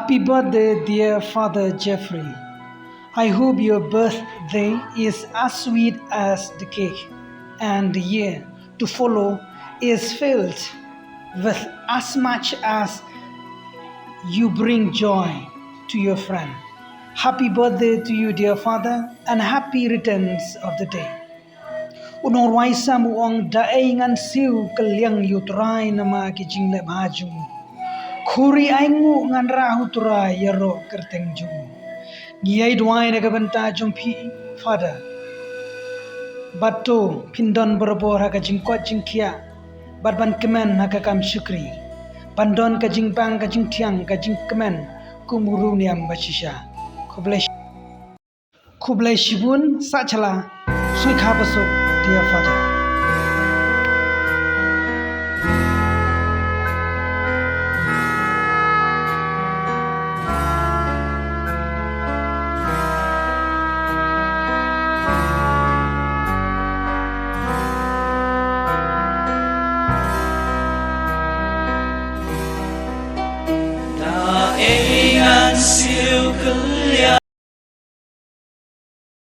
Happy birthday, dear Father Jeffree. I hope your birthday is as sweet as the cake, and the year to follow is filled with as much as you bring joy to your friend. Happy birthday to you, dear Father, and happy returns of the day. Unor waisa muong daengan siu kaliang yutrai nama kijing le baju. Khuri aingu ngan rahu turai yaro kerteng ju. Ngiyai duai na kabanta jumpi Father. Bato pindon berbor haka jingkot jingkia. Badban kemen haka kam syukri. Bandon ka jingbang ka jingtiang ka jingkemen kumuru niam basisha. Kublai shibun sachala Sngi-basuk, dear Father. Daengan siu kelia